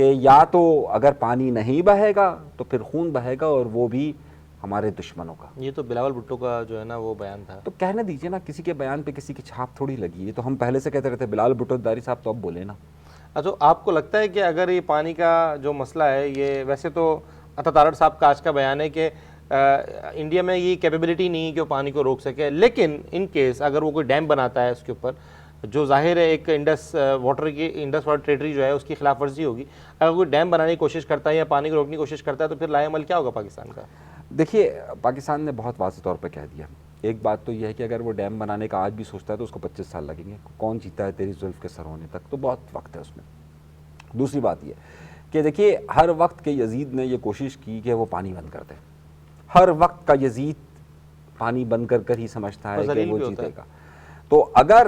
کہ یا تو اگر پانی نہیں بہے گا تو پھر خون بہے گا، اور وہ بھی ہمارے دشمنوں کا۔ یہ تو بلاول بھٹو کا جو ہے نا وہ بیان تھا۔ تو کہنے دیجیے نا، کسی کے بیان پہ کسی کی چھاپ تھوڑی لگی ہے، تو ہم پہلے سے کہتے رہتے بلال بھٹو داری صاحب، تو اب بولے نا۔ اچھا، آپ کو لگتا ہے کہ اگر یہ پانی کا جو مسئلہ ہے، یہ ویسے تو عطا تارڑ صاحب کا آج کا بیان ہے کہ انڈیا میں یہ کیپیبلٹی نہیں ہے کہ وہ پانی کو روک سکے، لیکن ان کیس اگر وہ کوئی ڈیم بناتا ہے اس کے اوپر، جو ظاہر ہے ایک انڈس واٹر ٹریٹری جو ہے اس کی خلاف ورزی ہوگی، اگر کوئی ڈیم بنانے کی کوشش کرتا ہے یا پانی کو روکنے کی کوشش کرتا ہے تو پھر لائے عمل کیا ہوگا پاکستان کا؟ دیکھیے، پاکستان نے بہت واضح طور پہ کہہ دیا، ایک بات تو یہ ہے کہ اگر وہ ڈیم بنانے کا آج بھی سوچتا ہے تو اس کو 25 سال لگیں گے، کون جیتا ہے تیری زلف کے سر ہونے تک، تو بہت وقت ہے اس میں۔ دوسری بات یہ کہ دیکھیے، ہر وقت کے یزید نے یہ کوشش کی کہ وہ پانی بند کر دے، ہر وقت کا یزید پانی بند کر کر ہی سمجھتا ہے کہ وہ جیتے گا۔ تو اگر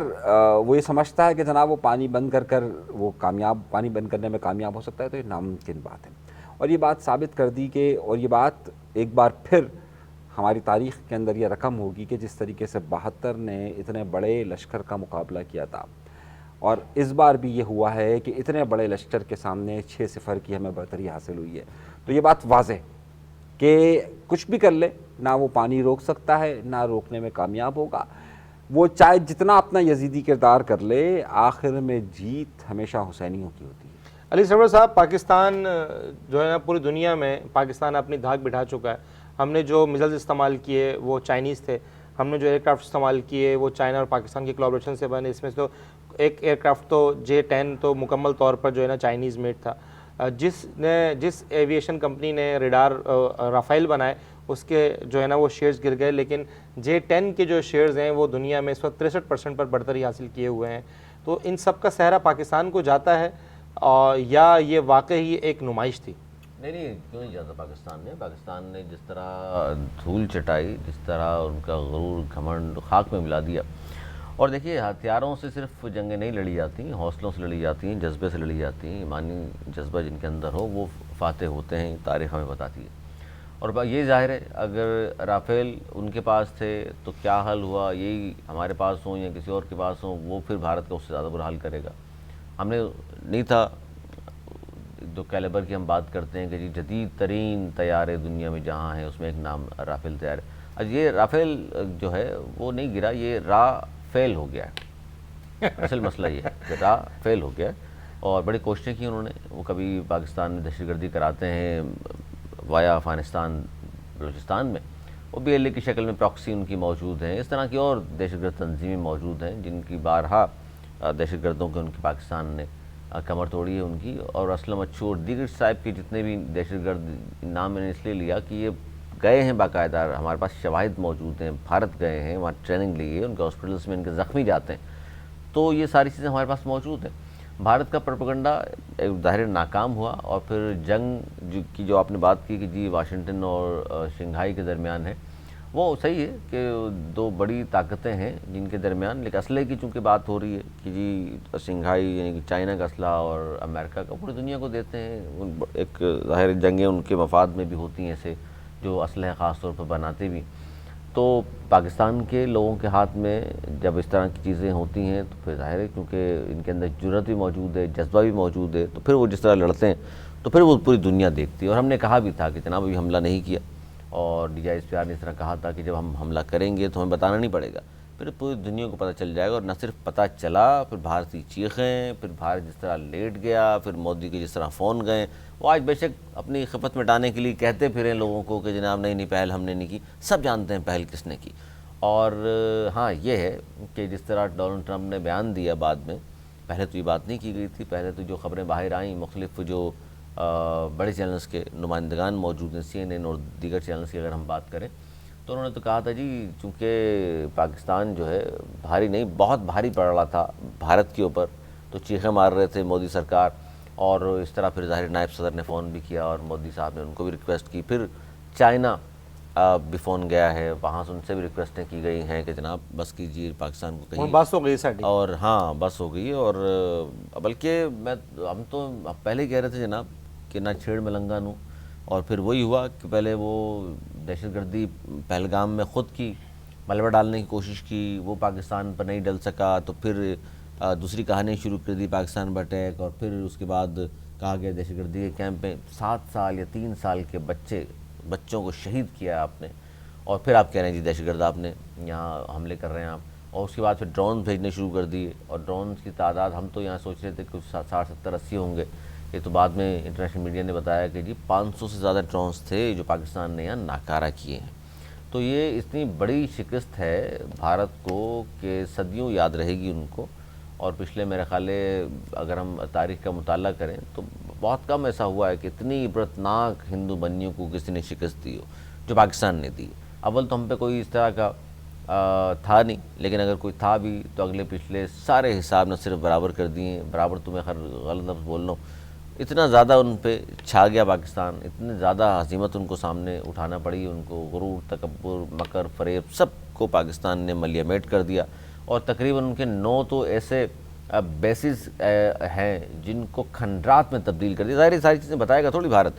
وہ یہ سمجھتا ہے کہ جناب وہ پانی بند کر کر وہ پانی بند کرنے میں کامیاب ہو سکتا ہے، تو یہ ناممکن بات ہے۔ اور یہ بات ثابت کر دی کہ، اور یہ بات ایک بار پھر ہماری تاریخ کے اندر یہ رقم ہوگی کہ جس طریقے سے 72 نے اتنے بڑے لشکر کا مقابلہ کیا تھا، اور اس بار بھی یہ ہوا ہے کہ اتنے بڑے لشکر کے سامنے 6-0 کی ہمیں برتری حاصل ہوئی ہے، تو یہ بات واضح کہ کچھ بھی کر لے، نہ وہ پانی روک سکتا ہے، نہ روکنے میں کامیاب ہوگا۔ وہ چاہے جتنا اپنا یزیدی کردار کر لے، آخر میں جیت ہمیشہ حسینیوں کی ہوتی ہے۔ علی سرور صاحب، پاکستان جو ہے نا پوری دنیا میں پاکستان اپنی دھاک بٹھا چکا ہے۔ ہم نے جو میزائلز استعمال کیے وہ چائنیز تھے، ہم نے جو ایئر کرافٹ استعمال کیے وہ چائنا اور پاکستان کی کولیبریشن سے بنے، اس میں تو ایک ایئر کرافٹ تو J-10 تو مکمل طور پر جو ہے نا چائنیز میڈ تھا۔ جس ایویشن کمپنی نے ریڈار رافیل بنائے اس کے جو ہے نا وہ شیئرز گر گئے، لیکن J-10 کے جو شیئرز ہیں وہ دنیا میں اس وقت 63% پر برتری حاصل کیے ہوئے ہیں۔ تو ان سب کا سہرا پاکستان کو جاتا ہے، یا یہ واقعی ایک نمائش تھی؟ نہیں، کیوں نہیں جاتا پاکستان نے جس طرح دھول چٹائی، جس طرح ان کا غرور گھمنڈ خاک میں ملا دیا۔ اور دیکھیے، ہتھیاروں سے صرف جنگیں نہیں لڑی جاتی ہیں، حوصلوں سے لڑی جاتی ہیں، جذبے سے لڑی جاتی ہیں۔ ایمانی جذبہ جن کے اندر ہو وہ فاتح ہوتے ہیں، تاریخ ہمیں بتاتی ہے۔ اور یہ ظاہر ہے اگر رافیل ان کے پاس تھے تو کیا حل ہوا، یہی ہمارے پاس ہوں یا کسی اور کے پاس ہوں، وہ پھر بھارت کا اس سے زیادہ برا حال کرے گا۔ ہم نے نہیں تھا جو کیلیبر کی ہم بات کرتے ہیں کہ جی جدید ترین طیارے دنیا میں جہاں ہیں اس میں ایک نام رافیل طیارے، اب یہ رافیل جو ہے وہ نہیں گرا، یہ فیل ہو گیا ہے۔ اصل مسئلہ یہ ہے کہ فیل ہو گیا ہے، اور بڑی کوششیں کی انہوں نے۔ وہ کبھی پاکستان میں دہشت گردی کراتے ہیں وایا افغانستان بلوچستان میں، وہ بھی ایل اے کی شکل میں پراکسی ان کی موجود ہیں، اس طرح کی اور دہشت گرد تنظیمیں موجود ہیں جن کی بارہا دہشت گردوں کے ان کی پاکستان نے کمر توڑی ہے ان کی۔ اور اسلم اچھو اور دیگر صاحب کے جتنے بھی دہشت گرد نام میں نے اس لیے لیا کہ یہ گئے ہیں باقاعدہ، ہمارے پاس شواہد موجود ہیں، بھارت گئے ہیں، وہاں ٹریننگ لی ہے، ان کے ہاسپٹلس میں ان کے زخمی جاتے ہیں، تو یہ ساری چیزیں ہمارے پاس موجود ہیں۔ بھارت کا پروپیگنڈا ظاہر ناکام ہوا، اور پھر جنگ کی جو آپ نے بات کی کہ جی واشنگٹن اور شنگھائی کے درمیان ہے، وہ صحیح ہے کہ دو بڑی طاقتیں ہیں جن کے درمیان، لیکن اسلحے کی چونکہ بات ہو رہی ہے کہ جی شنگھائی یعنی کہ چائنا کا اسلحہ اور امریکہ کا پوری دنیا کو دیتے ہیں، ایک ظاہر جنگیں ان کے مفاد میں بھی ہوتی ہیں ایسے جو اسلحے خاص طور پر بناتے بھی۔ تو پاکستان کے لوگوں کے ہاتھ میں جب اس طرح کی چیزیں ہوتی ہیں تو پھر ظاہر ہے کیونکہ ان کے اندر جرأت بھی موجود ہے، جذبہ بھی موجود ہے، تو پھر وہ جس طرح لڑتے ہیں تو پھر وہ پوری دنیا دیکھتی ہے۔ اور ہم نے کہا بھی تھا کہ جناب ابھی حملہ نہیں کیا، اور DJI نے اس طرح کہا تھا کہ جب ہم حملہ کریں گے تو ہمیں بتانا نہیں پڑے گا، پھر پوری دنیا کو پتہ چل جائے گا۔ اور نہ صرف پتہ چلا، پھر بھارتی چیخیں، پھر بھارت جس طرح لیٹ گیا، پھر مودی کے جس طرح فون گئے، وہ آج بے شک اپنی خفت مٹانے کے لیے کہتے پھریں لوگوں کو کہ جناب نہیں پہل ہم نے نہیں کی، سب جانتے ہیں پہل کس نے کی۔ اور ہاں یہ ہے کہ جس طرح ڈونلڈ ٹرمپ نے بیان دیا بعد میں، پہلے تو یہ بات نہیں کی گئی تھی، پہلے تو جو خبریں باہر آئیں مختلف جو بڑے چینلز کے نمائندگان موجود ہیں، CNN اور دیگر چینلز کی اگر ہم بات کریں، تو انہوں نے تو کہا تھا جی چونکہ پاکستان جو ہے بھاری نہیں بہت بھاری پڑ رہا تھا بھارت کے اوپر، تو چیخیں مار رہے تھے مودی سرکار، اور اس طرح پھر ظاہر نائب صدر نے فون بھی کیا اور مودی صاحب نے ان کو بھی ریکویسٹ کی، پھر چائنا بھی فون گیا ہے، وہاں سے ان سے بھی ریکویسٹیں کی گئی ہیں کہ جناب بس کیجیے پاکستان کو کہیں، بس ہو گئی ساڈی، اور ہاں بس ہو گئی۔ اور بلکہ ہم تو پہلے کہہ رہے تھے جناب کہ نہ چھیڑ ملنگا نوں، اور پھر وہی ہوا کہ پہلے وہ دہشت گردی پہلگام میں خود کی ملبہ ڈالنے کی کوشش کی، وہ پاکستان پر نہیں ڈل سکا، تو پھر دوسری کہانی شروع کر دی پاکستان پر اٹیک، اور پھر اس کے بعد کہا گیا دہشت گردی کے کیمپ میں 7 سال یا 3 سال کے بچوں کو شہید کیا آپ نے، اور پھر آپ کہہ رہے ہیں جی دہشت گرد آپ نے یہاں حملے کر رہے ہیں آپ، اور اس کے بعد پھر ڈرون بھیجنے شروع کر دیے، اور ڈرونز کی تعداد ہم تو یہاں سوچ رہے تھے کہ 60 70 80 ہوں گے، یہ تو بعد میں انٹرنیشنل میڈیا نے بتایا کہ جی 500 سے زیادہ ڈرونز تھے جو پاکستان نے یہاں ناکارہ کیے ہیں۔ تو یہ اتنی بڑی شکست ہے بھارت کو کہ صدیوں یاد رہے گی ان کو، اور پچھلے میرے خیال ہے اگر ہم تاریخ کا مطالعہ کریں تو بہت کم ایسا ہوا ہے کہ اتنی عبرتناک ہندو بنیوں کو کسی نے شکست دی ہو جو پاکستان نے دی۔ اول تو ہم پہ کوئی اس طرح کا تھا نہیں، لیکن اگر کوئی تھا بھی تو اگلے پچھلے سارے حساب نہ صرف برابر کر دیے، برابر تو میں غلط لفظ بول رہا ہوں، اتنا زیادہ ان پہ چھا گیا پاکستان، اتنے زیادہ ہزیمت ان کو سامنے اٹھانا پڑی، ان کو غرور، تکبر، مکر، فریب سب کو پاکستان نے ملیہ میٹ کر دیا، اور تقریباً ان کے 9 تو ایسے بیسز ہیں جن کو کھنڈرات میں تبدیل کر دیا۔ ظاہر ساری چیزیں بتائے گا تھوڑی بھارت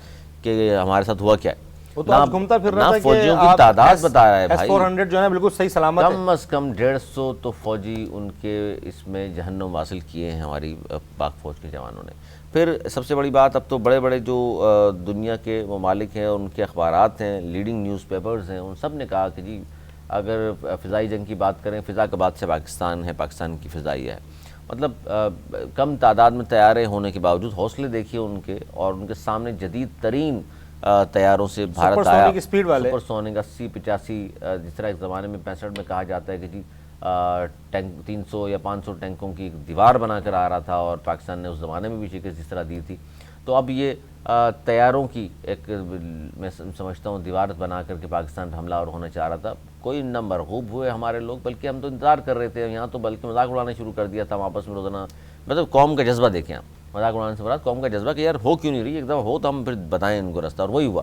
کہ ہمارے ساتھ ہوا کیا ہے، وہ تو آج گھومتا پھر رہا تھا کہ فوجیوں کی تعداد بتا رہا ہے بھائی، S-400 جو ہے نا بالکل صحیح سلامت ہے، کم از کم 150 تو فوجی ان کے اس میں جہنم حاصل کیے ہیں ہماری پاک فوج کے جوانوں نے۔ پھر سب سے بڑی بات، اب تو بڑے بڑے جو دنیا کے ممالک ہیں، ان کے اخبارات ہیں، لیڈنگ نیوز پیپرز ہیں، ان سب نے کہا کہ جی اگر فضائی جنگ کی بات کریں، فضا کا بات سے پاکستان ہے، پاکستان کی فضائی ہے، مطلب کم تعداد میں طیارے ہونے کے باوجود حوصلے دیکھیے ان کے، اور ان کے سامنے جدید ترین طیاروں سے بھارت آیا، سپر سپیڈ والے، سپر سونک 80 85، جس طرح ایک زمانے میں 65 میں کہا جاتا ہے کہ جی ٹینک 300 یا 500 ٹینکوں کی ایک دیوار بنا کر آ رہا تھا، اور پاکستان نے اس زمانے میں بھی شکست جس طرح دی تھی۔ تو اب یہ طیاروں کی ایک میں سمجھتا ہوں دیوار بنا کر کے پاکستان حملہ اور ہونا چاہ رہا تھا، کوئی نہ مرغوب ہوئے ہمارے لوگ، بلکہ ہم تو انتظار کر رہے تھے، یہاں تو بلکہ مذاق اڑانا شروع کر دیا تھا ہم آپس میں روزانہ، مطلب قوم کا جذبہ دیکھیں آپ، مذاق اڑانے سے مراد قوم کا جذبہ کہ یار ہو کیوں نہیں رہی، ایک دفعہ ہو تو ہم پھر بتائیں ان کو رستہ، اور وہی ہوا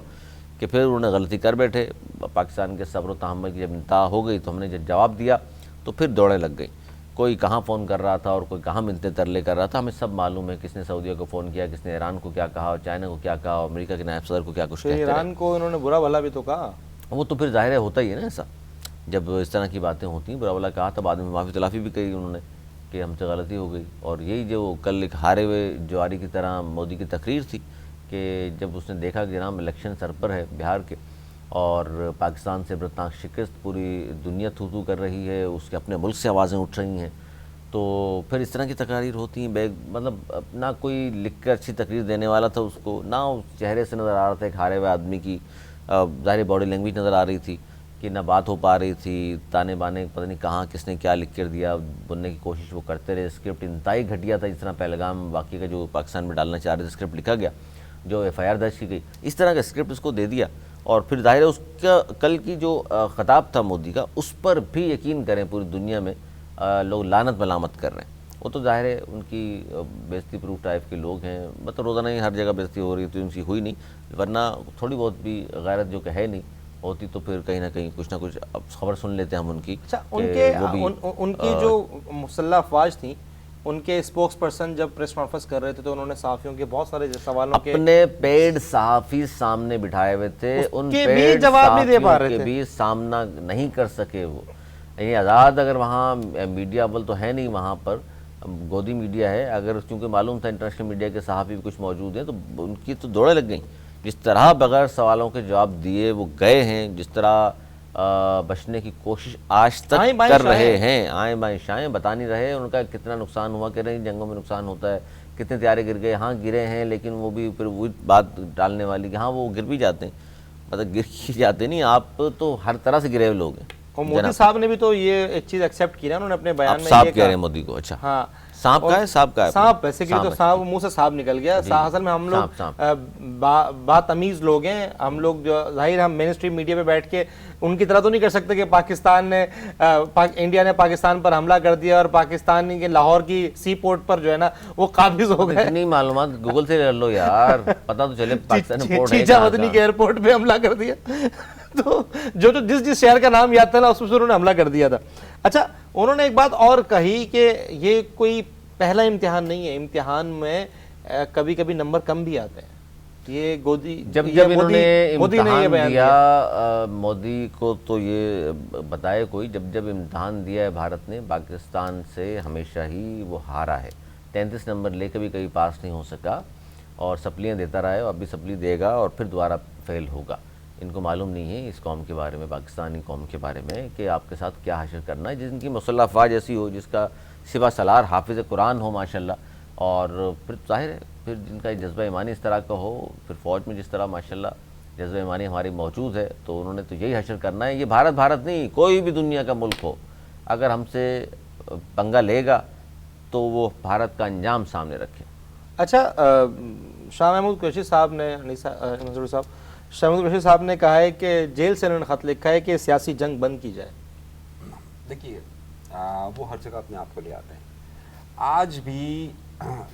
کہ پھر انہوں نے غلطی کر بیٹھے۔ پاکستان کے صبر و تحمل کی جب انتہا ہو گئی تو ہم نے جب جواب دیا تو پھر دوڑیں لگ گئی، کوئی کہاں فون کر رہا تھا اور کوئی کہاں منتیں ترلے کر رہا تھا، ہمیں سب معلوم ہے کس نے سعودیہ کو فون کیا، کس نے ایران کو کیا کہا، اور چائنا کو کیا کہا، اور امریکہ کے نائب صدر کو کیا کچھ کہتے رہے۔ ایران کو انہوں نے برا بھلا بھی تو کہا، وہ تو پھر ظاہر ہوتا ہی ہے نا ایسا، جب اس طرح کی باتیں ہوتی ہیں، برا بھلا کہا تھا، بعد میں معافی تلافی بھی کہی انہوں نے کہ ہم سے غلطی ہو گئی، اور یہی جو کل ایک ہارے ہوئے جواری کی طرح مودی کی تقریر تھی کہ جب اس نے دیکھا کہ جناب الیکشن سر پر ہے بہار کے، اور پاکستان سے عبرتناک شکست پوری دنیا تھو کر رہی ہے، اس کے اپنے ملک سے آوازیں اٹھ رہی ہیں، تو پھر اس طرح کی تقاریر ہوتی ہیں، مطلب نہ کوئی لکھ کر اچھی تقریر دینے والا تھا اس کو، نہ اس چہرے سے نظر آ رہا تھا ایک ہارے ہوئے آدمی کی ظاہر باڈی لینگویج نظر آ رہی تھی کہ نہ بات ہو پا رہی تھی، تانے بانے پتہ نہیں کہاں کس نے کیا لکھ کر دیا، بننے کی کوشش وہ کرتے رہے، اسکرپٹ انتہائی گھٹیا تھا، جس طرح پہلگام واقعے کا جو پاکستان میں ڈالنا چاہ رہے تھے اسکرپٹ لکھا گیا، جو FIR درج کی گئی، اس طرح کا اسکرپٹ اس کو دے دیا، اور پھر ظاہر ہے اس کا کل کی جو خطاب تھا مودی کا، اس پر بھی یقین کریں پوری دنیا میں لوگ لعنت ملامت کر رہے ہیں، وہ تو ظاہر ہے ان کی بےزتی پروف ٹائپ کے لوگ ہیں، مطلب روزانہ ہی ہر جگہ بےزتی ہو رہی تھی، ان کی ہوئی نہیں، ورنہ تھوڑی بہت بھی غیرت جو کہ ہے نہیں ہوتی تو پھر کہیں نہ کہیں کچھ نہ کچھ خبر سن لیتے ہیں ہم ان کی۔ اچھا ان کی جو مسلح افواج تھیں، ان کے اسپوکس پرسن جب پریس کانفرنس کر رہے تھے تو انہوں نے صحافیوں کے بہت سارے سوالوں کے اپنے پیڈ صحافی سامنے بٹھائے ہوئے تھے، ان کے بھی پیڈ جواب نہیں دے پا رہے صحافیوں کے تھے، بھی سامنا نہیں کر سکے وہ، یعنی آزاد اگر وہاں میڈیا اول تو ہے نہیں، وہاں پر گودی میڈیا ہے، اگر چونکہ معلوم تھا انٹرنیشنل میڈیا کے صحافی بھی کچھ موجود ہیں تو ان کی تو دوڑیں لگ گئیں، جس طرح بغیر سوالوں کے جواب دیے وہ گئے ہیں، جس طرح بچنے کی کوشش آج تک کر رہے ہیں، آئیں بائیں شائیں بتا نہیں رہے، ان کا کتنا نقصان ہوا، کہ نہیں جنگوں میں نقصان ہوتا ہے، کتنے طیارے گر گئے، ہاں گرے ہیں، لیکن وہ بھی پھر وہی بات ڈالنے والی کہ ہاں وہ گر بھی جاتے ہیں، مطلب گر ہی جاتے نہیں، آپ تو ہر طرح سے گرے ہوئے لوگ ہیں۔ اور مودی صاحب نے بھی تو یہ ایک چیز ایکسیپٹ کی نا، انہوں نے اپنے بیان میں صاحب یہ کہہ رہے کہا، ہیں مودی کو، اچھا ہاں سانپ کا ہے، صاحب کا ہے، صاحب بیسیکلی تو صاحب منہ سے صاحب نکل گیا، اصل میں ہم لوگ باتمیز لوگ ہیں، ہم لوگ جو ظاہر ہم مین اسٹریم میڈیا پہ بیٹھ کے ان کی طرح تو نہیں کر سکتے کہ پاکستان نے انڈیا نے پاکستان پر حملہ کر دیا اور پاکستان کے لاہور کی سی پورٹ پر جو ہے نا وہ قابض ہو گئے، اتنی معلومات گوگل سے لے لو یار، پتہ تو چلے پاکستان پورٹ ہے چیچا مدنی کے ایئرپورٹ پہ حملہ کر دیا، تو جو جس شہر کا نام یاد تھا نا اس میں سے انہوں نے حملہ کر دیا تھا۔ اچھا انہوں نے ایک بات اور کہی کہ یہ کوئی پہلا امتحان نہیں ہے، امتحان میں کبھی کبھی نمبر کم بھی آتے ہیں، یہ جب انہوں نے امتحان دیا مودی کو تو یہ بتائے کوئی، جب امتحان دیا ہے بھارت نے پاکستان سے ہمیشہ ہی وہ ہارا ہے، 33 نمبر لے کے بھی کبھی پاس نہیں ہو سکا، اور سپلیاں دیتا رہا ہے، اب بھی سپلی دے گا اور پھر دوبارہ فیل ہوگا۔ ان کو معلوم نہیں ہے اس قوم کے بارے میں، پاکستانی قوم کے بارے میں، کہ آپ کے ساتھ کیا حشر کرنا ہے، جن کی مسلح افواج ایسی ہو، جس کا سوا سالار حافظ قرآن ہو ماشاءاللہ، اور پھر ظاہر ہے پھر جن کا جذبہ ایمانی اس طرح کا ہو، پھر فوج میں جس طرح ماشاءاللہ جذبہ ایمانی ہماری موجود ہے، تو انہوں نے تو یہی حشر کرنا ہے۔ یہ بھارت نہیں، کوئی بھی دنیا کا ملک ہو، اگر ہم سے پنگا لے گا تو وہ بھارت کا انجام سامنے رکھے۔ اچھا، شاہ محمود قریشی صاحب نے شاہ محمود قریشی صاحب نے کہا ہے کہ جیل سے انہوں نے خط لکھا ہے کہ سیاسی جنگ بند کی جائے۔ دیکھیے وہ ہر جگہ اپنے آپ کو لے آتے ہیں۔ آج بھی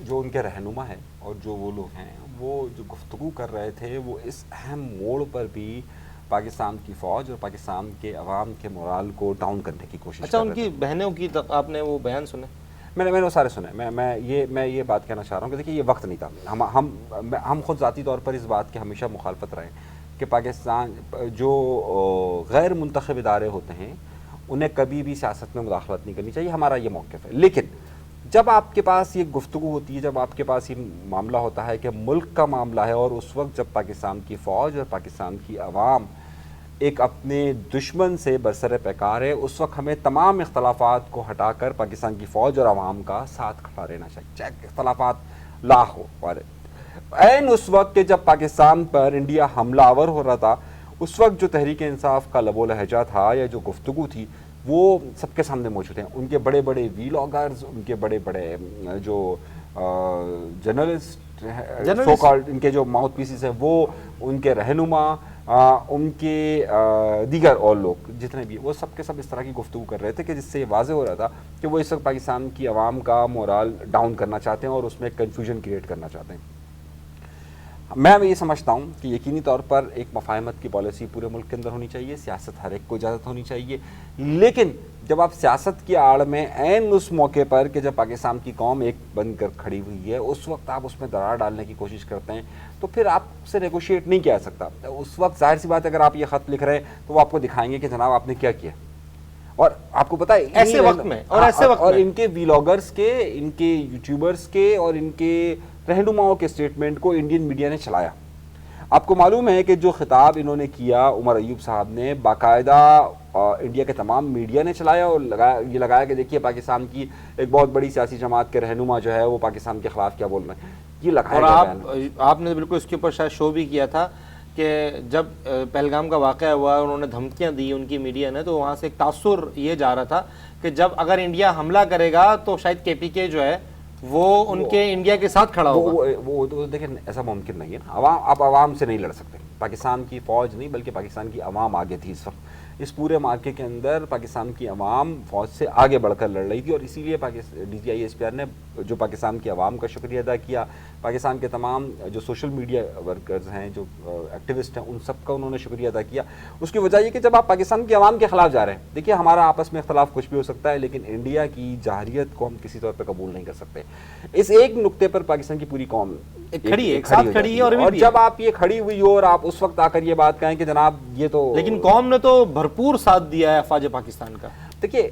جو ان کے رہنما ہیں اور جو وہ لوگ ہیں، وہ جو گفتگو کر رہے تھے، وہ اس اہم موڑ پر بھی پاکستان کی فوج اور پاکستان کے عوام کے مورال کو ڈاؤن کرنے کی کوشش اچھا، کر ان رہے کی بہنوں کی آپ نے وہ بیان سنے؟ میں نے وہ سارے سنے۔ میں یہ بات کہنا چاہ رہا ہوں کہ دیکھیے یہ وقت نہیں تھا۔ ہم خود ذاتی طور پر اس بات کی ہمیشہ مخالفت رہے کہ پاکستان جو غیر منتخب ادارے ہوتے ہیں انہیں کبھی بھی سیاست میں مداخلت نہیں کرنی چاہیے، ہمارا یہ موقف ہے۔ لیکن جب آپ کے پاس یہ گفتگو ہوتی ہے، جب آپ کے پاس یہ معاملہ ہوتا ہے کہ ملک کا معاملہ ہے، اور اس وقت جب پاکستان کی فوج اور پاکستان کی عوام ایک اپنے دشمن سے برسر پیکار ہے، اس وقت ہمیں تمام اختلافات کو ہٹا کر پاکستان کی فوج اور عوام کا ساتھ کھڑا رہنا چاہیے، چاہے اختلافات لاکھ ہو۔ عین اس وقت کہ جب پاکستان پر انڈیا حملہ آور ہو رہا تھا، اس وقت جو تحریک انصاف کا لب و لہجہ تھا یا جو گفتگو تھی، وہ سب کے سامنے موجود ہیں۔ ان کے بڑے بڑے ویلاگرز، ان کے بڑے بڑے جو جرنلسٹ سو کالڈ، ان کے جو ماؤتھ پیسز ہیں، وہ ان کے رہنما، ان کے دیگر اور لوگ جتنے بھی، وہ سب کے سب اس طرح کی گفتگو کر رہے تھے کہ جس سے یہ واضح ہو رہا تھا کہ وہ اس وقت پاکستان کی عوام کا مورال ڈاؤن کرنا چاہتے ہیں اور اس میں کنفیوژن کریٹ کرنا چاہتے ہیں۔ میں یہ سمجھتا ہوں کہ یقینی طور پر ایک مفاہمت کی پالیسی پورے ملک کے اندر ہونی چاہیے، سیاست ہر ایک کو اجازت ہونی چاہیے، لیکن جب آپ سیاست کی آڑ میں عین اس موقع پر کہ جب پاکستان کی قوم ایک بن کر کھڑی ہوئی ہے، اس وقت آپ اس میں درار ڈالنے کی کوشش کرتے ہیں، تو پھر آپ سے نیگوشیٹ نہیں کیا جا سکتا۔ اس وقت ظاہر سی بات ہے، اگر آپ یہ خط لکھ رہے ہیں تو وہ آپ کو دکھائیں گے کہ جناب آپ نے کیا کیا، اور آپ کو پتہ ہے ایسے وقت میں اور ان کے ویلاگرز کے، ان کے یوٹیوبرز کے اور ان کے رہنماؤں کے سٹیٹمنٹ کو انڈین میڈیا نے چلایا۔ آپ کو معلوم ہے کہ جو خطاب انہوں نے کیا عمر ایوب صاحب نے، باقاعدہ انڈیا کے تمام میڈیا نے چلایا اور یہ لگایا کہ دیکھیے پاکستان کی ایک بہت بڑی سیاسی جماعت کے رہنما جو ہے وہ پاکستان کے خلاف کیا بول رہے ہیں، یہ لگایا اور گیا۔ آپ نے بالکل اس کے اوپر شاید شو بھی کیا تھا کہ جب پہلگام کا واقعہ ہوا، انہوں نے دھمکیاں دی ان کی میڈیا نے، تو وہاں سے ایک تاثر یہ جا رہا تھا کہ جب اگر انڈیا حملہ کرے گا تو شاید کے پی کے جو ہے وہ ان کے انڈیا کے ساتھ کھڑا ہوگا۔ وہ دیکھیں ایسا ممکن نہیں ہے نا، آپ عوام سے نہیں لڑ سکتے۔ پاکستان کی فوج نہیں بلکہ پاکستان کی عوام آگے تھی اس وقت۔ اس پورے معرکے کے اندر پاکستان کی عوام فوج سے آگے بڑھ کر لڑ رہی تھی، اور اسی لیے D G I S P R نے جو پاکستان کی عوام کا شکریہ ادا کیا، پاکستان کے تمام جو سوشل میڈیا ورکرز ہیں، جو ایکٹیوسٹ ہیں، ان سب کا انہوں نے شکریہ ادا کیا۔ اس کی وجہ یہ کہ جب آپ پاکستان کی عوام کے خلاف جا رہے ہیں، دیکھیے ہمارا آپس میں اختلاف کچھ بھی ہو سکتا ہے، لیکن انڈیا کی جارحیت کو ہم کسی طور پہ قبول نہیں کر سکتے۔ اس ایک نقطے پر پاکستان کی پوری قوم کھڑی ہے، اور جب آپ یہ کھڑی ہوئی ہو اور آپ اس وقت آ کر یہ بات کہیں کہ جناب یہ تو، لیکن قوم نے تو بھرپور ساتھ دیا ہے افواج پاکستان کا۔ دیکھیے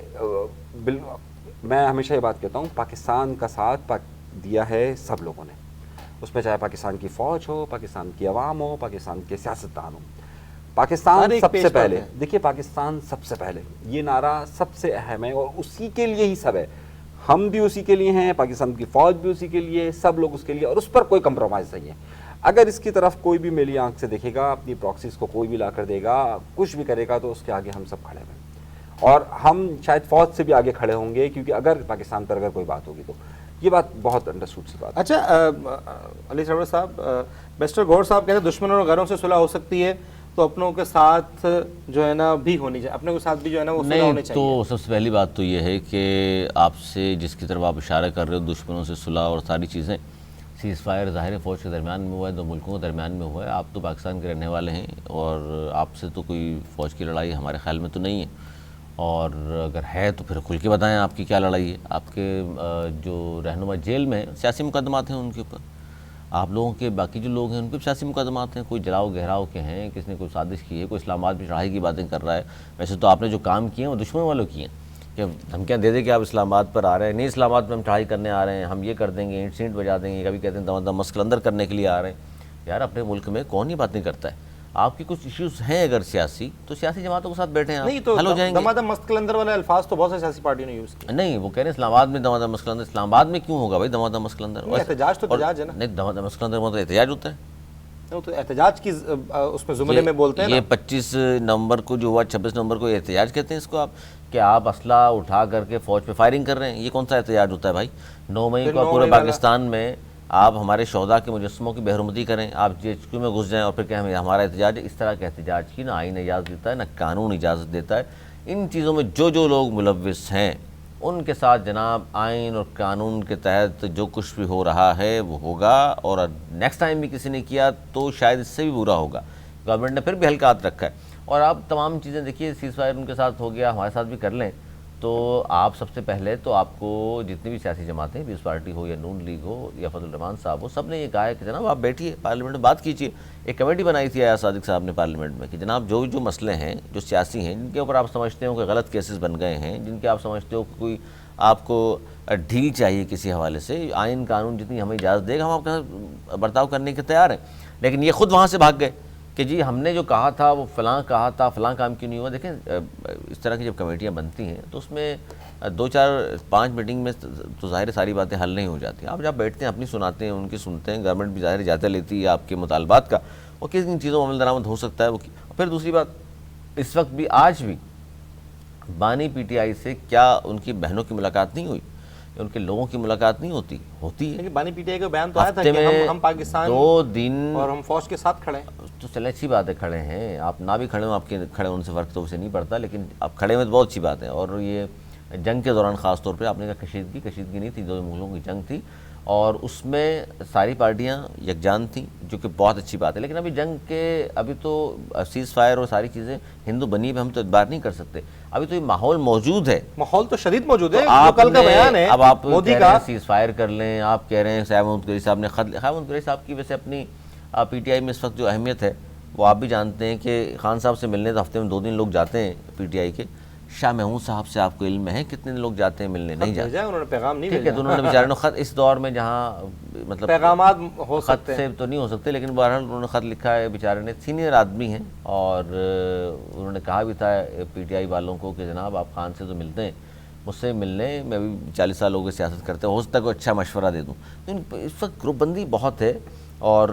میں ہمیشہ یہ بات کہتا ہوں، پاکستان کا ساتھ دیا ہے سب لوگوں نے، اس میں چاہے پاکستان کی فوج ہو، پاکستان کی عوام ہو، پاکستان کے سیاستدان ہو۔ پاکستان سب سے پہلے، دیکھیے پاکستان سب سے پہلے، یہ نعرہ سب سے اہم ہے اور اسی کے لیے ہی سب ہے۔ ہم بھی اسی کے لیے ہیں، پاکستان کی فوج بھی اسی کے لیے، سب لوگ اس کے لیے، اور اس پر کوئی کمپرومائز نہیں ہے۔ اگر اس کی طرف کوئی بھی میلی آنکھ سے دیکھے گا، اپنی پراکسیز کو کوئی بھی لا کر دے گا، کچھ بھی کرے گا، تو اس کے آگے ہم سب کھڑے ہیں، اور ہم شاید فوج سے بھی آگے کھڑے ہوں گے، کیونکہ اگر پاکستان پر اگر کوئی بات ہوگی تو یہ بات بہت انڈرسٹوڈ سی بات۔ اچھا علی سرور صاحب، مسٹر گور صاحب کہتے ہیں دشمنوں اور غیروں سے صلح ہو سکتی ہے تو اپنوں کے ساتھ جو ہے نا بھی ہونی چاہیے، اپنے کے ساتھ بھی جو ہے نا وہ صلح ہونی چاہیے۔ تو سب سے پہلی بات تو یہ ہے کہ آپ سے جس کی طرف آپ اشارہ کر رہے ہو، دشمنوں سے صلح اور ساری چیزیں، سیز فائر ظاہر فوج کے درمیان میں ہوا ہے، دو ملکوں کے درمیان میں ہوا ہے۔ آپ تو پاکستان کے رہنے والے ہیں اور آپ سے تو کوئی فوج کی لڑائی ہمارے خیال میں تو نہیں ہے، اور اگر ہے تو پھر کھل کے بتائیں آپ کی کیا لڑائی ہے۔ آپ کے جو رہنما جیل میں سیاسی مقدمات ہیں ان کے اوپر، آپ لوگوں کے باقی جو لوگ ہیں ان پہ سیاسی مقدمات ہیں، کوئی جلاؤ گہراؤ کے ہیں، کس نے کوئی سازش کی ہے، کوئی اسلام آباد میں چڑھائی کی باتیں کر رہا ہے۔ ویسے تو آپ نے جو کام کیے ہیں وہ دشمن والوں کیے ہیں، کہ دھمکیاں دے دے کہ آپ اسلام آباد پر آ رہے ہیں، نہیں اسلام آباد میں ہم چڑھائی کرنے آ رہے ہیں، ہم یہ کر دیں گے، اینٹ سینٹ بجا دیں گے، کبھی کہتے ہیں دم مسکل اندر کرنے کے لیے آ رہے ہیں۔ یار اپنے ملک میں کون یہ بات نہیں کرتا ہے؟ آپ کی کچھ ایشوز ہیں اگر سیاسی، تو سیاسی جماعتوں کے ساتھ بیٹھے ہیں، نہیں تو حل ہو جائیں گے۔ دمادم مستقل اندر والے الفاظ تو بہت سے سیاسی پارٹیوں نے یوز کیے۔ نہیں وہ کہہ رہے ہیں اسلام آباد میں دمادم مسکل اندر، اسلام آباد میں کیوں ہوگا بھائی دمادم مسکل اندر؟ احتجاج تو احتجاج ہے نا۔ نہیں دمادم مسکل اندر مطلب احتجاج ہوتا ہے؟ وہ تو احتجاج کی اس میں زمرے میں بولتے ہیں نا۔ یہ 25 نومبر کو جو ہوا، 26 نومبر کو احتجاج کہتے ہیں اس کو آپ، کہ آپ اسلحہ اٹھا کر کے فوج پہ فائرنگ کر رہے ہیں، یہ کون سا احتجاج ہوتا ہے بھائی؟ 9 مئی کو پورے پاکستان میں آپ ہمارے شہداء کے مجسموں کی بےحرمتی کریں، آپ GHQ میں گھس جائیں اور پھر کہیں ہمارا احتجاج ہے۔ اس طرح کے احتجاج کی نہ آئین اجازت دیتا ہے، نہ قانون اجازت دیتا ہے۔ ان چیزوں میں جو لوگ ملوث ہیں ان کے ساتھ جناب آئین اور قانون کے تحت جو کچھ بھی ہو رہا ہے وہ ہوگا، اور نیکسٹ ٹائم بھی کسی نے کیا تو شاید اس سے بھی برا ہوگا۔ گورنمنٹ نے پھر بھی ہلکات رکھا ہے، اور آپ تمام چیزیں دیکھیے، سیز فائر ان کے ساتھ ہو گیا، ہمارے ساتھ بھی کر لیں، تو آپ سب سے پہلے تو آپ کو جتنی بھی سیاسی جماعتیں، پیپلز پارٹی ہو یا نون لیگ ہو یا فضل الرحمان صاحب ہو، سب نے یہ کہا ہے کہ جناب آپ بیٹھیے پارلیمنٹ میں بات کیجیے۔ ایک کمیٹی بنائی تھی ایاز صادق صاحب نے پارلیمنٹ میں کہ جناب جو مسئلے ہیں جو سیاسی ہیں، جن کے اوپر آپ سمجھتے ہو کہ غلط کیسز بن گئے ہیں، جن کے آپ سمجھتے ہو کہ کوئی آپ کو ڈھیل چاہیے کسی حوالے سے، آئین قانون جتنی ہمیں اجازت دے گا ہم آپ کے ساتھ برتاؤ کرنے کے تیار ہیں۔ لیکن یہ خود وہاں سے بھاگ گئے کہ جی ہم نے جو کہا تھا وہ فلاں کہا تھا، فلاں کام کیوں نہیں ہوا۔ دیکھیں اس طرح کی جب کمیٹیاں بنتی ہیں تو اس میں 2 4 5 میٹنگ میں تو ظاہر ساری باتیں حل نہیں ہو جاتی۔ آپ جب بیٹھتے ہیں اپنی سناتے ہیں، ان کی سنتے ہیں، گورنمنٹ بھی ظاہر جائزہ لیتی ہے آپ کے مطالبات کا، اور کس ان چیزوں میں عمل درآمد ہو سکتا ہے وہ۔ پھر دوسری بات، اس وقت بھی آج بھی بانی PTI سے کیا ان کی بہنوں کی ملاقات نہیں ہوئی، ان کے لوگوں کی ملاقات نہیں ہوتی ہے؟ لیکن بانی PTI کا بیان تو آیا تھا ہفتے کہ میں ہم پاکستان 2 دن اور ہم فوج کے ساتھ کھڑے ہیں۔ تو چلے اچھی بات ہے، کھڑے ہیں آپ، نہ بھی کھڑے ہوں آپ کے کھڑے ہونے سے فرق تو اسے نہیں پڑتا، لیکن آپ کھڑے ہوئے تو بہت اچھی بات ہے۔ اور یہ جنگ کے دوران خاص طور پہ آپ نے کہا کشیدگی نہیں تھی، 2 ملکوں کی جنگ تھی، اور اس میں ساری پارٹیاں یکجان تھیں، جو کہ بہت اچھی بات ہے۔ لیکن ابھی جنگ کے ابھی تو سیز فائر اور ساری چیزیں ہندو بنی پہ ہم تو اعتبار نہیں کر سکتے، ابھی تو یہ ماحول موجود ہے، ماحول تو شدید موجود ہے۔ تو جو آپ کل کا بیان ہے اب آپ مودی کہہ رہے کا، ہیں سیز فائر کر لیں، آپ کہہ رہے ہیں صاحب محمود قریشی صاحب نے خط لکھا۔ محمود قریشی صاحب کی ویسے اپنی PTI میں اس وقت جو اہمیت ہے وہ آپ بھی جانتے ہیں کہ خان صاحب سے ملنے تو ہفتے میں 2 دن لوگ جاتے ہیں PTI کے۔ شاہ محمود صاحب سے آپ کو علم ہے کتنے لوگ جاتے ہیں ملنے؟ نہیں جاتے، انہوں نے پیغام نہیں ٹھیک ہے، بھیجا۔ تو انہوں نے بیچارے نے خط، اس دور میں جہاں مطلب پیغامات ہو خط سکتے سے ہیں، تو نہیں ہو سکتے، لیکن بہرحال انہوں نے خط لکھا ہے بیچارے نے، سینئر آدمی ہیں، اور انہوں نے کہا بھی تھا PTI والوں کو کہ جناب آپ خان سے تو ملتے ہیں، مجھ سے ملنے، میں بھی 40 سال ہو گئے سیاست کرتے، ہو سکتا ہے کوئی اچھا مشورہ دے دوں۔ تو اس وقت گروپ بندی بہت ہے اور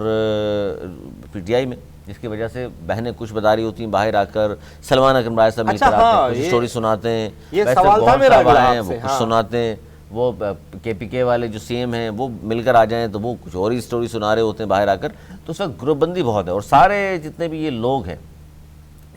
PTI میں، جس کی وجہ سے بہنیں کچھ بتا رہی ہوتی ہیں باہر آ کر، سلمان اکرم رائے صاحب مل کر آتے ہیں، کچھ اسٹوری سناتے ہیں، یہ ویسے سوال تھا گوہر میرا صاحب اگلا آئے ہیں آپ وہ سے، کچھ ہاں۔ سناتے ہیں، وہ KPK والے جو CM ہیں وہ مل کر آ جائیں تو وہ کچھ اور ہی اسٹوری سنا رہے ہوتے ہیں باہر آ کر۔ تو اس وقت گروپ بندی بہت ہے، اور سارے جتنے بھی یہ لوگ ہیں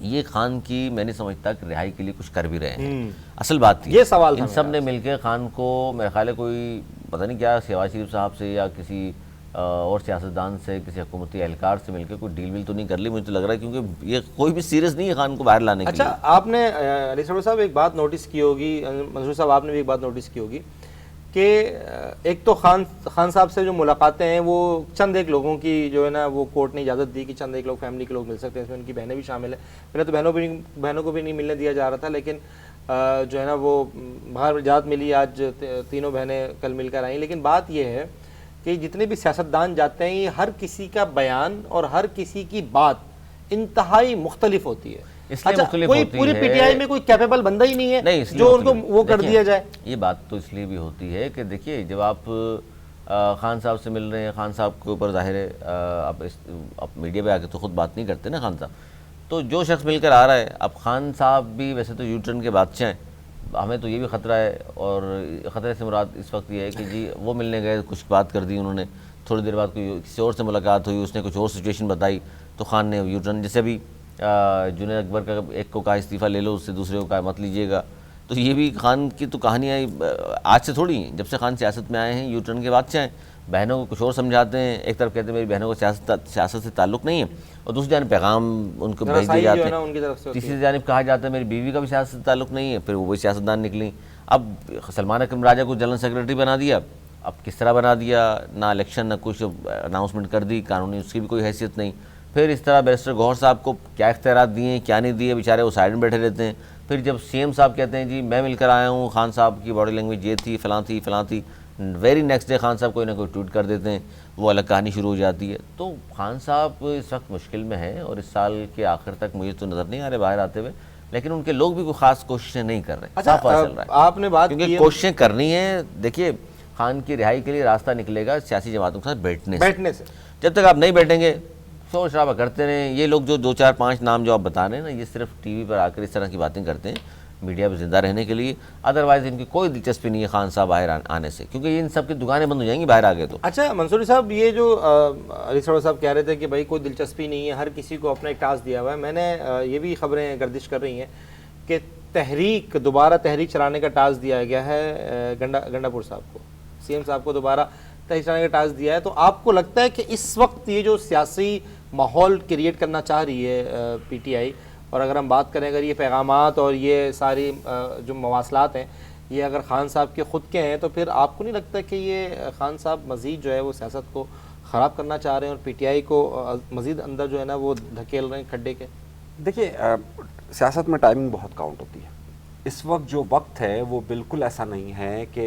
یہ خان کی، میں نہیں سمجھتا کہ رہائی کے لیے کچھ کر بھی رہے ہیں۔ اصل بات یہ سوال تھا ان سب نے مل کے خان کو، میرے خیال ہے کوئی پتہ نہیں کیا شہباز شریف صاحب سے یا کسی اور سیاستدان سے، کسی حکومتی اہلکار سے مل کے کوئی ڈیل ویل تو نہیں کر لی، مجھے تو لگ رہا ہے، کیونکہ یہ کوئی بھی سیریس نہیں ہے خان کو باہر لانے کے لیے۔ اچھا آپ نے علی سرور صاحب ایک بات نوٹس کی ہوگی، منصور صاحب آپ نے بھی ایک بات نوٹس کی ہوگی کہ ایک تو خان صاحب سے جو ملاقاتیں ہیں وہ چند ایک لوگوں کی جو ہے نا وہ کورٹ نے اجازت دی کہ چند ایک لوگ فیملی کے لوگ مل سکتے ہیں، اس میں ان کی بہنیں بھی شامل ہیں۔ پہلے تو بہنوں کو بھی نہیں ملنے دیا جا رہا تھا، لیکن جو ہے نا وہ باہر اجازت ملی، آج تینوں بہنیں کل مل کر آئیں۔ لیکن بات یہ ہے کہ جتنے بھی سیاستدان جاتے ہیں یہ ہر کسی کا بیان اور ہر کسی کی بات انتہائی مختلف ہوتی ہے۔ اس لیے مختلف کوئی ہوتی پوری ہے، PTI میں کوئی کیپیبل بندہ ہی نہیں ہے اس لیے جو ان کو مختلف، وہ کر دیکھیں، دیا جائے۔ یہ بات تو اس لیے بھی ہوتی ہے کہ دیکھیے جب آپ خان صاحب سے مل رہے ہیں، خان صاحب کے اوپر ظاہر ہے آپ میڈیا پہ آ کے تو خود بات نہیں کرتے نا خان صاحب، تو جو شخص مل کر آ رہا ہے، اب خان صاحب بھی ویسے تو یو ٹرن کے بادشاہ ہیں، ہمیں تو یہ بھی خطرہ ہے، اور خطرے سے مراد اس وقت یہ ہے کہ جی وہ ملنے گئے، کچھ بات کر دی انہوں نے، تھوڑی دیر بعد کوئی کسی اور سے ملاقات ہوئی، اس نے کچھ اور سچویشن بتائی تو خان نے یو ٹرن، جیسے بھی جنید اکبر کا ایک کو کہا استعفیٰ لے لو، اس سے دوسرے کو کہا مت لیجیے گا، تو یہ بھی خان کی تو کہانیاں آج سے تھوڑی ہیں، جب سے خان سیاست میں آئے ہیں یو ٹرن کے بادشاہ ہیں، بہنوں کو کچھ اور سمجھاتے ہیں، ایک طرف کہتے ہیں میری بہنوں کو سیاست سے تعلق نہیں ہے، اور دوسری جانب پیغام ان کو بھیج دیے جاتے ہیں، تیسری جانب کہا جاتا ہے میری بیوی کا بھی سیاست سے تعلق نہیں ہے، پھر وہ وہی سیاستدان نکلیں۔ اب سلمان اکرم راجہ کو جنرل سیکرٹری بنا دیا، اب کس طرح بنا دیا، نہ الیکشن نہ کچھ، اناؤنسمنٹ کر دی، قانونی اس کی بھی کوئی حیثیت نہیں۔ پھر اس طرح بیرسٹر گوہر صاحب کو کیا اختیارات دیے ہیں کیا نہیں دیے، بیچارے وہ سائڈ میں بیٹھے رہتے ہیں، پھر جب سی ایم صاحب کہتے ہیں جی میں مل کر آیا ہوں، خان صاحب کی باڈی لینگویج یہ تھی، فلاں تھی، ویری نیکسٹ ڈے خان صاحب کوئی نہ کوئی ٹویٹ کر دیتے ہیں، وہ الگ کہانی شروع ہو جاتی ہے۔ تو خان صاحب اس وقت مشکل میں ہیں، اور اس سال کے آخر تک مجھے تو نظر نہیں آ رہے باہر آتے ہوئے، لیکن ان کے لوگ بھی کوئی خاص کوششیں نہیں کر رہے۔ صاف پتہ چل رہا ہے آپ نے بات کیونکہ کی کوششیں کرنی ہیں۔ دیکھیے خان کی رہائی کے لیے راستہ نکلے گا سیاسی جماعتوں کے ساتھ بیٹھنے سے۔ جب تک آپ نہیں بیٹھیں گے شور شرابہ کرتے رہیں، یہ لوگ جو 2 4 5 نام جو آپ بتا رہے ہیں نا، یہ صرف ٹی وی پر آ کر اس طرح کی باتیں کرتے ہیں میڈیا پہ زندہ رہنے کے لیے، ادروائز ان کی کوئی دلچسپی نہیں ہے خان صاحب باہر آنے سے، کیونکہ ان سب کی دکانیں بند ہو جائیں گی باہر آ گئے تو۔ اچھا منصوری صاحب، یہ جو علی سرور صاحب کہہ رہے تھے کہ بھائی کوئی دلچسپی نہیں ہے، ہر کسی کو اپنا ایک ٹاسک دیا ہوا ہے، میں نے یہ بھی خبریں گردش کر رہی ہیں کہ دوبارہ تحریک چلانے کا ٹاسک دیا گیا ہے گنڈا پور صاحب کو، سی ایم صاحب کو دوبارہ تحریک چلانے کا ٹاسک دیا ہے۔ تو آپ کو لگتا ہے کہ اس وقت یہ جو سیاسی ماحول کریٹ کرنا چاہ رہی ہے پی ٹی آئی، اور اگر ہم بات کریں اگر یہ پیغامات اور یہ ساری جو مواصلات ہیں یہ اگر خان صاحب کے خود کے ہیں، تو پھر آپ کو نہیں لگتا کہ یہ خان صاحب مزید جو ہے وہ سیاست کو خراب کرنا چاہ رہے ہیں اور پی ٹی آئی کو مزید اندر جو ہے نا وہ دھکیل رہے ہیں کھڈے کے؟ دیکھیے سیاست میں ٹائمنگ بہت کاؤنٹ ہوتی ہے۔ اس وقت جو وقت ہے وہ بالکل ایسا نہیں ہے کہ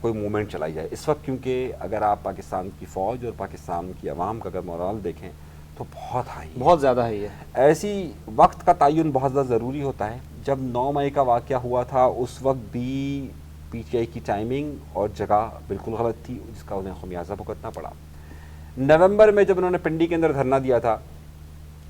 کوئی موومنٹ چلائی جائے اس وقت، کیونکہ اگر آپ پاکستان کی فوج اور پاکستان کی عوام کا اگر مورال دیکھیں تو بہت ہائی ہے، بہت زیادہ ہے۔ یہ ایسی وقت کا تعین بہت زیادہ ضروری ہوتا ہے۔ جب 9 مئی کا واقعہ ہوا تھا اس وقت بھی پی ٹی آئی کی ٹائمنگ اور جگہ بالکل غلط تھی، جس کا انہیں خمیازہ بھگتنا پڑا۔ نومبر میں جب انہوں نے پنڈی کے اندر دھرنا دیا تھا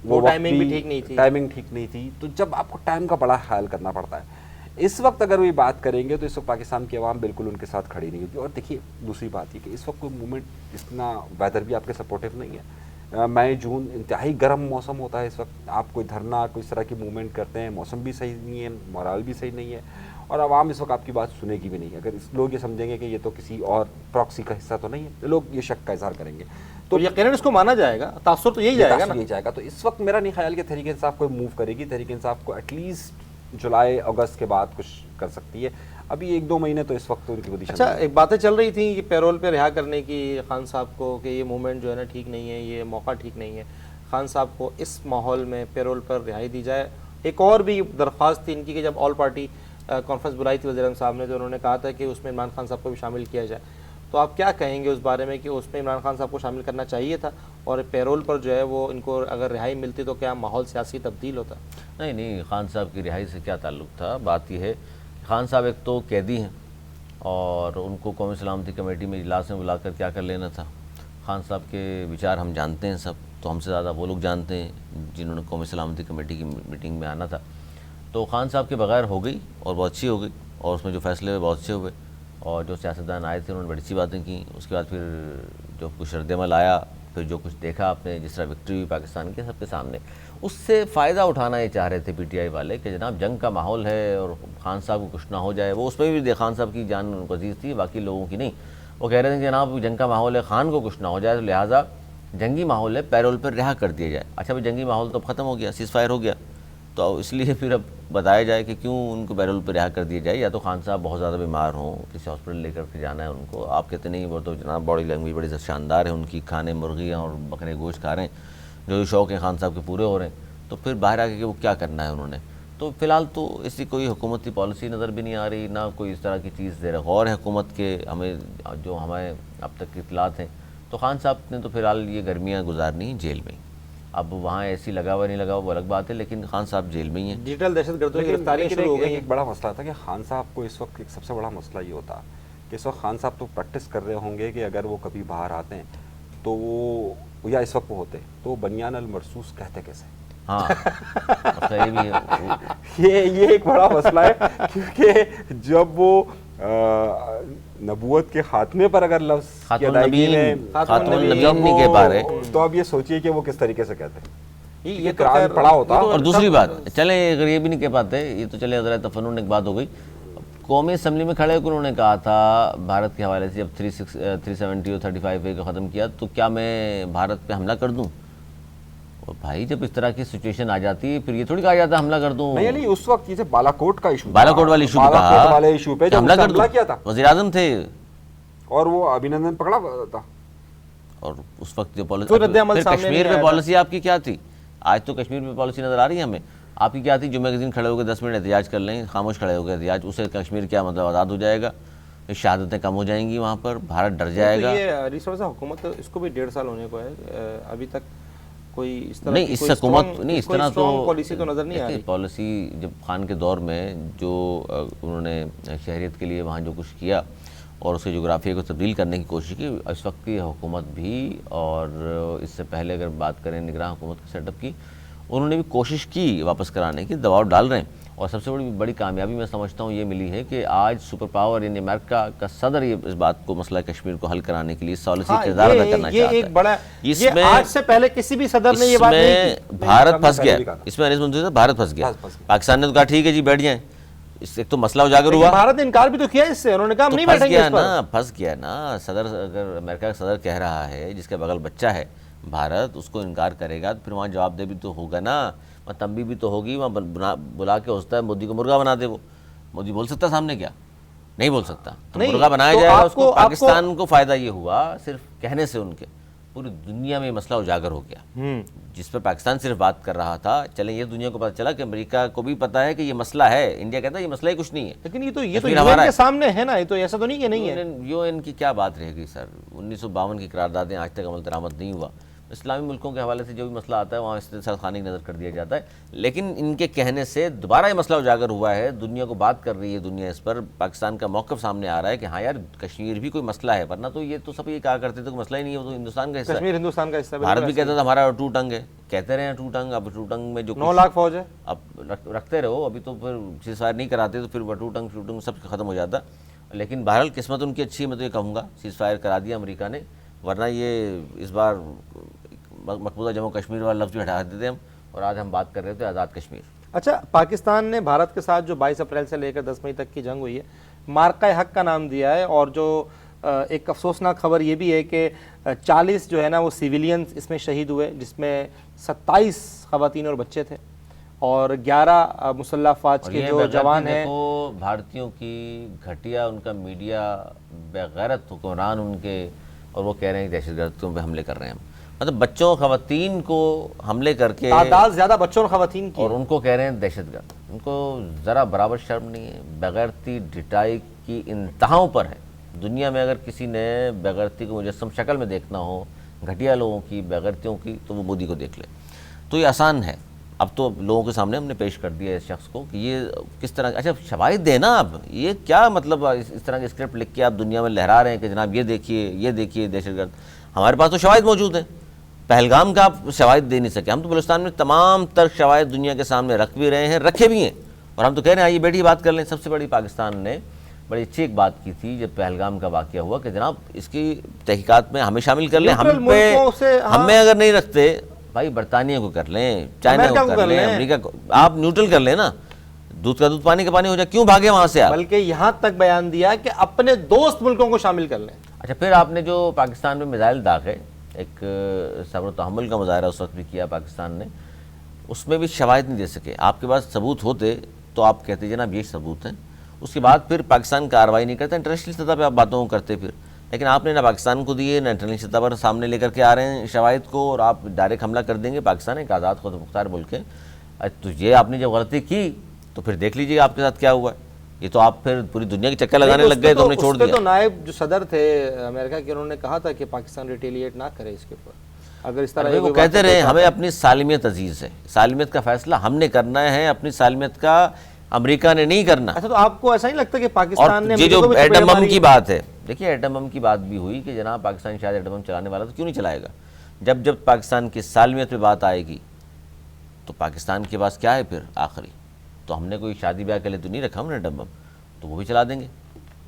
وہ وقت ٹائمنگ بھی ٹھیک نہیں تھی، ٹائمنگ ٹھیک نہیں تھی۔ تو جب آپ کو ٹائم کا بڑا خیال کرنا پڑتا ہے، اس وقت اگر وہ بات کریں گے تو اس وقت پاکستان کی عوام بالکل ان کے ساتھ کھڑی نہیں ہوگی۔ اور دیکھیے دوسری بات یہ کہ اس وقت کوئی موومنٹ اتنا ویدر بھی آپ کے سپورٹیو نہیں ہے، مئی جون انتہائی گرم موسم ہوتا ہے اس وقت، آپ کوئی دھرنا کوئی اس طرح کی موومنٹ کرتے ہیں، موسم بھی صحیح نہیں ہے، مورال بھی صحیح نہیں ہے، اور عوام اس وقت آپ کی بات سنے گی بھی نہیں۔ اگر لوگ یہ سمجھیں گے کہ یہ تو کسی اور پراکسی کا حصہ تو نہیں ہے، لوگ یہ شک کا اظہار کریں گے، تو یقیناً اس کو مانا جائے گا، تاثر تو یہی جائے گا نا۔ یہ جائے گا۔ تو اس وقت میرا نہیں خیال کہ تحریک انصاف کوئی موو کرے گی۔ تحریک انصاف کو ایٹ لیسٹ جولائی اگست کے بعد کچھ کر سکتی ہے، ابھی 1 2 مہینے تو اس وقت ان کی پوزیشن۔ اچھا ایک باتیں چل رہی تھیں کہ پیرول پہ رہا کرنے کی خان صاحب کو، کہ یہ موومنٹ جو ہے نا ٹھیک نہیں ہے، یہ موقع ٹھیک نہیں ہے، خان صاحب کو اس ماحول میں پیرول پر رہائی دی جائے۔ ایک اور بھی درخواست تھی ان کی کہ جب آل پارٹی کانفرنس بلائی تھی وزیر اعظم صاحب نے، تو انہوں نے کہا تھا کہ اس میں عمران خان صاحب کو بھی شامل کیا جائے۔ تو آپ کیا کہیں گے اس بارے میں کہ اس میں عمران خان صاحب کو شامل کرنا چاہیے تھا، اور پیرول پر جو ہے وہ ان کو اگر رہائی ملتی تو کیا ماحول سیاسی تبدیل ہوتا؟ نہیں، خان صاحب کی رہائی سے کیا تعلق تھا؟ بات یہ ہے کہ خان صاحب ایک تو قیدی ہیں، اور ان کو قومی سلامتی کمیٹی میں اجلاس میں بلا کر کیا کر لینا تھا؟ خان صاحب کے وچار ہم جانتے ہیں سب، تو ہم سے زیادہ وہ لوگ جانتے ہیں جنہوں نے قومی سلامتی کمیٹی کی میٹنگ میں آنا تھا۔ تو خان صاحب کے بغیر ہو گئی اور بہت اچھی ہو گئی، اور اس میں جو فیصلے ہوئے بہت اچھے ہوئے، اور جو سیاستدان آئے تھے انہوں نے بڑی اچھی باتیں کی۔ اس کے بعد پھر جو کچھ رد عمل آیا، پھر جو کچھ دیکھا آپ نے، جس طرح وکٹری ہوئی پاکستان کے سب کے سامنے، اس سے فائدہ اٹھانا یہ چاہ رہے تھے پی ٹی آئی والے کہ جناب جنگ کا ماحول ہے اور خان صاحب کو کچھ نہ ہو جائے۔ وہ اس میں بھی خان صاحب کی جان ان کو عزیز تھی، باقی لوگوں کی نہیں۔ وہ کہہ رہے تھے کہ جناب جنگ کا ماحول ہے، خان کو کچھ نہ ہو جائے، تو لہٰذا جنگی ماحول ہے، پیرول پر رہا کر دیا جائے۔ اچھا بھائی جنگی ماحول تو اب ختم ہو گیا، سیز فائر ہو گیا، تو اس لیے پھر اب بتایا جائے کہ کیوں ان کو پیرول پہ رہا کر دیا جائے۔ یا تو خان صاحب بہت زیادہ بیمار ہوں، کسی ہاسپٹل لے کر کے جانا ہے ان کو۔ آپ کہتے نہیں وہ تو جناب باڈی لینگویج بڑی شاندار ہے ان کی، کھانے مرغیاں اور بکرے گوشت کھا رہے ہیں، جو شوق ہیں خان صاحب کے پورے ہو رہے ہیں، تو پھر باہر آ کے وہ کیا کرنا ہے انہوں نے؟ تو فی الحال تو ایسی کوئی حکومتی پالیسی نظر بھی نہیں آ رہی، نہ کوئی اس طرح کی چیز زیر غور ہے حکومت کے، ہمیں اب تک کی اطلاعات ہیں۔ تو خان صاحب نے تو فی الحال یہ گرمیاں گزارنی ہیں جیل میں۔ اب وہاں ایسی لگا ہوا نہیں لگا ہوا وہ الگ بات ہے، لیکن خان صاحب جیل میں ہی ہیں۔ ڈیجیٹل دہشت گردوں کی گرفتاریاں شروع ہو گئی ہیں۔ ایک بڑا مسئلہ تھا کہ خان صاحب کو اس وقت ایک سب سے بڑا مسئلہ یہ ہوتا کہ اس وقت خان صاحب تو پریکٹس کر رہے ہوں گے کہ اگر وہ کبھی باہر آتے ہیں تو وہ یا اس وقت وہ ہوتے تو وہ بنیان المرصوص کہتے کیسے؟ ہاں مسئلہ یہ بھی ہے، یہ ایک بڑا مسئلہ ہے، کیونکہ جب وہ نبوت کے خاتمے پر اگر لفظ کی ادائیگی میں خاتم النبیین نہیں کہہ پا رہے، تو اب یہ سوچئے کہ وہ کس طریقے سے کہتے ہیں۔ یہ قرآن پڑھا ہوتا۔ اور دوسری بات چلیں اگر یہ بھی نہیں کہہ پاتے، یہ تو چلے حضرت تفنن ایک بات ہو گئی۔ قومی اسمبلی میں کھڑے ہو کر انہوں نے کہا تھا بھارت کے حوالے سے، جب 370 اور 35A کو ختم کیا تو کیا میں بھارت پہ حملہ کر دوں؟ اور بھائی جب اس طرح کی سچویشن آ جاتی ہے پھر یہ تھوڑی کہا جاتا حملہ کر دوں۔ نہیں اس وقت یہ بالا کوٹ کا ایشو، بالا کوٹ والی ایشو پہ کہا حملہ کر کیا تھا، وزیر اعظم تھے اور وہ ابھینندن پکڑا تھا، اور اس وقت جو پالیسی کشمیر پہ پالیسی آپ کی کیا تھی؟ آج تو کشمیر پہ پالیسی نظر آ رہی ہے ہمیں، آپ کی کیا تھی جمعہ کے دن کھڑے ہو کے 10 منٹ احتجاج کر لیں، خاموش کھڑے ہو کے احتجاج، اسے کشمیر کیا مطلب آزاد ہو جائے گا، شہادتیں کم ہو جائیں گی وہاں پر، بھارت ڈر جائے گا. یہ ریسورس حکومت اس کو بھی 1.5 سال ہونے کو ہے، ابھی تک کوئی اس طرح نہیں اس حکومت نہیں اس طرح تو پالیسی تو نظر نہیں آ رہی. پالیسی جب خان کے دور میں جو انہوں نے شہریت کے لیے وہاں جو کچھ کیا اور اس کے جغرافیہ کو تبدیل کرنے کی کوشش کی، اس وقت کی حکومت بھی اور اس سے پہلے اگر بات کریں نگراں حکومت کے سیٹ اپ کی، انہوں نے بھی کوشش کی واپس کرانے کی، دباؤ ڈال رہے ہیں. اور سب سے بڑی کامیابی میں سمجھتا ہوں یہ ملی ہے کہ آج سپر پاور یعنی امریکہ کا صدر یہ اس بات کو مسئلہ کشمیر کو حل کرانے کے لیے سالسی کردار ادا کرنا یہ چاہتا ایک ہے. بڑا اس یہ میں آج سے پہلے کسی بھی صدر نے یہ بات نہیں کی. بھارت پھنس گیا، اس میں انیس منصوری صاحب بھارت پھنس گیا. پاکستان نے تو کہا ٹھیک ہے جی بیٹھ جائیں، اس سے ایک تو مسئلہ اجاگر ہوا. بھارت نے انکار بھی تو کیا اس سے، انہوں نے کہا ہم نہیں بیٹھیں گے اس پر. پھنس گیا نا. صدر اگر امریکہ کا صدر کہہ رہا ہے جس کے بغل بچہ ہے بھارت، اس کو انکار کرے گا تو پھر وہاں جواب دہ بھی تو ہوگا نا، وہاں تنبیہ بھی تو ہوگی. وہاں بلا کے ہوتا ہے مودی کو مرغا بنا دے. وہ مودی بول سکتا سامنے کیا؟ نہیں بول سکتا. تو مرغا بنایا جائے گا اس کو. پاکستان کو فائدہ یہ ہوا صرف کہنے سے، ان کے پوری دنیا میں یہ مسئلہ اجاگر ہو گیا جس پہ پاکستان صرف بات کر رہا تھا. چلیں یہ دنیا کو پتہ چلا کہ امریکہ کو بھی پتہ ہے کہ یہ مسئلہ ہے. انڈیا کہتا ہے یہ مسئلہ ہی کچھ نہیں ہے، لیکن یہ تو یو این کے سامنے ہے نا، یہ تو ایسا تو نہیں کہ نہیں ہے. یو این کی کیا بات رہے گی سر؟ 1952 کی قراردادیں آج تک عمل درآمد نہیں ہوا. اسلامی ملکوں کے حوالے سے جو بھی مسئلہ آتا ہے وہاں استحصال خانے کی نظر کر دیا جاتا ہے. لیکن ان کے کہنے سے دوبارہ یہ مسئلہ اجاگر ہوا ہے، دنیا کو بات کر رہی ہے دنیا اس پر. پاکستان کا موقف سامنے آ رہا ہے کہ ہاں یار کشمیر بھی کوئی مسئلہ ہے، ورنہ تو یہ تو سب یہ کہا کرتے تھے کہ مسئلہ ہی نہیں ہے، وہ تو ہندوستان کا حصہ ہے. کشمیر ہندوستان کا حصہ ہے. بھارت بھی کہتا تھا ہمارا ٹو ٹنگ ہے، کہتے رہے ہیں ٹو ٹنگ. اب ٹو ٹنگ میں جو 9 لاکھ فوج ہے، اب رکھتے رہو. ابھی تو پھر سیز فائر نہیں کراتے تو پھر ٹو ٹنگ سب ختم ہو جاتا. لیکن بہرحال قسمت ان کی اچھی ہے، میں تو یہ کہوں گا سیز فائر کرا دیا امریکہ نے، ورنہ یہ اس بار مقبوضہ جموں کشمیر والا لفظ بھی ہٹا دیتے ہم، اور آج ہم بات کر رہے تھے آزاد کشمیر. اچھا پاکستان نے بھارت کے ساتھ جو 22 اپریل سے لے کر 10 مئی تک کی جنگ ہوئی ہے، مارکہ حق کا نام دیا ہے. اور جو ایک افسوسناک خبر یہ بھی ہے کہ 40 جو ہے نا وہ سیویلینز اس میں شہید ہوئے، جس میں 27 خواتین اور بچے تھے، اور 11 مسلح افواج کے جو جوان ہیں. دیکھو بھارتیوں کی گھٹیا ان کا میڈیا، بغیرت حکمران ان کے، اور وہ کہہ رہے ہیں کہ دہشت گردوں پہ حملے کر رہے ہیں. مطلب بچوں خواتین کو حملے کر کے، تعداد زیادہ بچوں اور خواتین کی، اور ان کو کہہ رہے ہیں دہشت گرد. ان کو ذرا برابر شرم نہیں ہے. بغیرتی ڈٹائی کی انتہاؤں پر ہے. دنیا میں اگر کسی نے بغیرتی کو مجسم شکل میں دیکھنا ہو، گھٹیا لوگوں کی، بغیرتیوں کی، تو وہ مودی کو دیکھ لے. تو یہ آسان ہے. اب تو لوگوں کے سامنے ہم نے پیش کر دیا اس شخص کو کہ یہ کس طرح. اچھا شواہد دینا. اب یہ کیا مطلب اس طرح کے اسکرپٹ لکھ کے آپ دنیا میں لہرا رہے ہیں کہ جناب یہ دیکھیے دہشت گرد. ہمارے پاس تو شواہد موجود ہیں. پہلگام کا آپ شواہد دے نہیں سکے. ہم تو بلوچستان میں تمام تر شواہد دنیا کے سامنے رکھ بھی رہے ہیں، رکھے بھی ہیں، اور ہم تو کہہ رہے ہیں آئیے بیٹھی بات کر لیں. سب سے بڑی پاکستان نے بڑی اچھی ایک بات کی تھی جب پہلگام کا واقعہ ہوا کہ جناب اس کی تحقیقات میں ہمیں شامل کر لیں. ہمیں اگر نہیں رکھتے بھائی برطانیہ کو کر لیں، چائنا کو کر لیں، امریکہ کو. آپ نیوٹرل کر لیں نا. دودھ کا دودھ پانی کا پانی ہو جائے. کیوں بھاگے وہاں سے آپ؟ بلکہ یہاں تک بیان دیا کہ اپنے دوست ملکوں کو شامل کر لیں. اچھا پھر آپ نے جو پاکستان میں میزائل داغے، ایک صبر و تحمل کا مظاہرہ اس وقت بھی کیا پاکستان نے، اس میں بھی شواہد نہیں دے سکے. آپ کے پاس ثبوت ہوتے تو آپ کہتے جناب یہ ثبوت ہیں. اس کے بعد پھر پاکستان کارروائی نہیں کرتا. انٹرنیشنل سطح پہ آپ باتوں کو کرتے پھر. لیکن آپ نے نہ پاکستان کو دیے، نہ انٹرنیشنل سطح پر سامنے لے کر کے آ رہے ہیں شواہد کو، اور آپ ڈائریکٹ حملہ کر دیں گے. پاکستان ایک آزاد خود مختار ملک ہے. تو یہ آپ نے جب غلطی کی تو پھر دیکھ لیجیے آپ کے ساتھ کیا ہوا ہے. یہ تو آپ پھر پوری دنیا کے چکر لگانے لگ گئے تو ہم نے چھوڑ دیا. تو نائب جو صدر تھے امریکہ کے، انہوں نے کہا تھا کہ پاکستان ریٹیلیٹ نہ کرے اس کے اوپر. اگر اس طرح وہ کہتے رہے ہمیں اپنی سالمیت عزیز ہے، سالمیت کا فیصلہ ہم نے کرنا ہے، اپنی سالمیت کا امریکہ نے نہیں کرنا. اچھا تو آپ کو ایسا نہیں لگتا کہ پاکستان نے یہ جو ایٹم بم کی بات ہے، دیکھیے ایٹم بم کی بات بھی ہوئی کہ جناب پاکستان شاید ایٹم بم چلانے والا، تو کیوں نہیں چلائے گا؟ جب پاکستان کی سالمیت پہ بات آئے گی تو پاکستان کے پاس کیا ہے پھر آخری؟ تو ہم نے کوئی شادی بیاہ کے لیے تو نہیں رکھا ہم نے ایٹم بم، تو وہ بھی چلا دیں گے.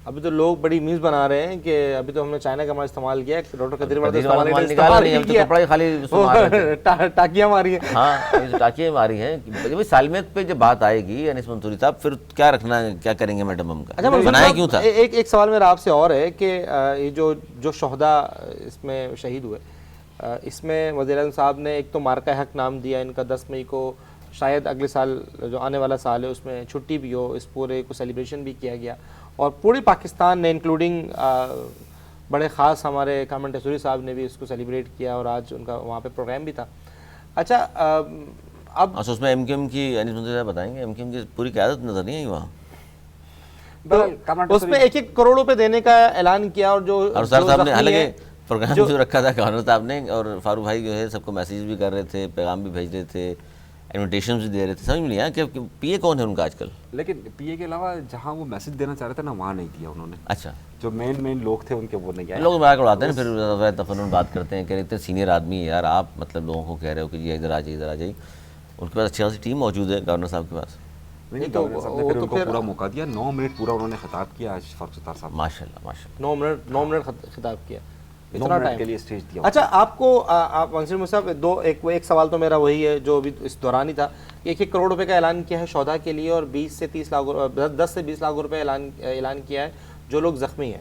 ابھی تو لوگ بڑی میمز بنا رہے ہیں کہ ابھی تو ہم نے چائنا کا مال استعمال کیا ہے. ڈاکٹر قدیر ٹاکیاں ماری ہیں. ہاں ٹاکیاں ماری ہیں. سالمیت پہ جب بات آئے گی انیس منصوری صاحب، پھر کیا رکھنا ہے، کیا کریں گے ایٹم بم کا؟ بنایا کیوں تھا؟ ایک سوال میرا آپ سے اور ہے کہ یہ جو شہداء اس میں شہید ہوئے، اس میں وزیر اعظم صاحب نے ایک تو مارکہ حق نام دیا ان کا 10 مئی کو. شاید اگلے سال جو آنے والا سال ہے اس میں چھٹی بھی ہو، اس پورے کو سیلیبریشن بھی کیا گیا، اور پورے پاکستان نے انکلوڈنگ بڑے خاص ہمارے کامنٹ اسوری صاحب نے بھی اس کو سیلیبریٹ کیا، اور آج ان کا وہاں پہ پروگرام بھی تھا. اچھا اب اس میں ایم کیو ایم کی انیس منصوری صاحب بتائیں گے، ایم کیو ایم کی پوری قیادت نظر نہیں آئی وہاں. اس میں 1-1 کروڑ روپے دینے کا اعلان کیا، اور جو اور سر صاحب نے زخمی حالانکہ ہیں، پروگرام جو رکھا تھا گورنر صاحب نے، اور فاروق بھائی جو ہے سب کو میسیج بھی کر رہے تھے، پیغام بھی بھیج رہے تھے، انویٹیشن بھی دے رہے تھے. سمجھ میں نہیں آیا کہ پی اے کون ہے ان کا آج کل. لیکن پی اے کے علاوہ جہاں وہ میسج دینا چاہ رہے تھے نا وہاں نہیں دیا انہوں نے. اچھا، جو مین لوگ تھے ان کے وہ نہیں آئے. لوگ مذاق اڑاتے ہیں پھر تفنن بات کرتے ہیں کہ اتنے سینئر آدمی ہے یار آپ، مطلب لوگوں کو کہہ رہے ہو کہ جی ادھر آ جائیے ادھر آ جائیے. ان کے پاس اچھی خاصی ٹیم موجود ہے گورنر صاحب کے پاس. نہیں تو پھر ان کو پورا موقع دیا، 9 منٹ پورا انہوں نے خطاب کیا آج فاروق ستار صاحب. ماشاء اللہ ماشاء اللہ. 9 منٹ خطاب کیا، 9 اتنا منٹ ٹائم کے لیے اسٹیج دیا. اچھا آپ کو آپ منصور محمد صاحب ایک سوال تو میرا وہی ہے جو ابھی اس دوران ہی تھا کہ 1-1 کروڑ روپے کا اعلان کیا ہے شہداء کے لیے، اور 10 سے 20 لاکھ روپے اعلان کیا ہے جو لوگ زخمی ہیں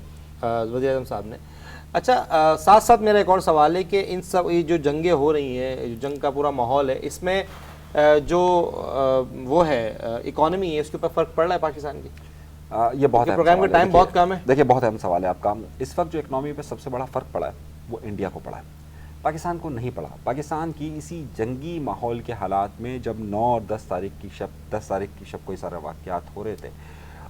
وزیر اعظم صاحب نے. اچھا ساتھ ساتھ میرا ایک اور سوال ہے کہ ان سب یہ جو جنگیں ہو رہی ہیں، جو جنگ کا پورا ماحول ہے، اس میں جو وہ ہے اکانومی ہے اس کے اوپر فرق پڑ رہا ہے پاکستان کی؟ یہ بہت اہم پروگرام کا سوال ہے. ٹائم بہت کم ہے. دیکھیے بہت اہم سوال ہے آپ کا. اس وقت جو اکنامی پہ سب سے بڑا فرق پڑا ہے وہ انڈیا کو پڑا ہے، پاکستان کو نہیں پڑا. پاکستان کی اسی جنگی ماحول کے حالات میں جب 9 اور 10 تاریخ کی شب کوئی سارے واقعات ہو رہے تھے،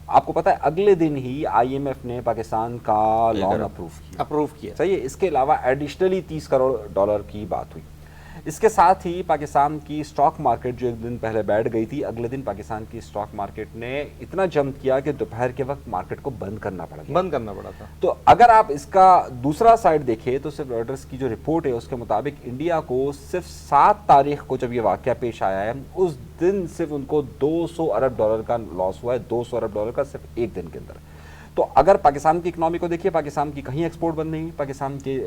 آپ کو پتہ ہے اگلے دن ہی آئی ایم ایف نے پاکستان کا لون اپروو کیا. صحیح ہے. اس کے علاوہ ایڈیشنلی 30 کروڑ ڈالر کی بات ہوئی. اس کے ساتھ ہی پاکستان کی اسٹاک مارکیٹ جو ایک دن پہلے بیٹھ گئی تھی، اگلے دن پاکستان کی اسٹاک مارکیٹ نے اتنا جمپ کیا کہ دوپہر کے وقت مارکیٹ کو بند کرنا پڑا تھا. تو اگر آپ اس کا دوسرا سائڈ دیکھیں تو صرف رائٹرز کی جو رپورٹ ہے اس کے مطابق انڈیا کو صرف 7 تاریخ کو جب یہ واقعہ پیش آیا ہے اس دن صرف ان کو 200 ارب ڈالر کا لاس ہوا ہے. 200 ارب ڈالر کا صرف ایک دن کے اندر. تو اگر پاکستان کی اکنامی کو دیکھیے، پاکستان کی کہیں ایکسپورٹ بند نہیں ہوئی، پاکستان کی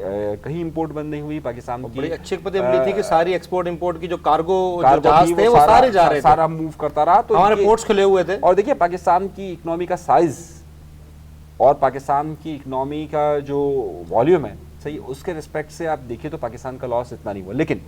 کہیں امپورٹ بند نہیں ہوئی، پاکستان کی بڑی اچھی پتہ ملی تھی کہ ساری ایکسپورٹ امپورٹ کی جو کارگو جہاز تھے وہ سارے جا رہے تھے، سارا موو کرتا رہا. تو ہمارے پورٹس کھلے ہوئے تھے. اور دیکھیے پاکستان کی اکنامی کا سائز اور پاکستان کی اکنامی کا جو والیوم ہے، صحیح، اس کے رسپیکٹ سے آپ دیکھیے تو پاکستان کا لاس اتنا نہیں ہوا. لیکن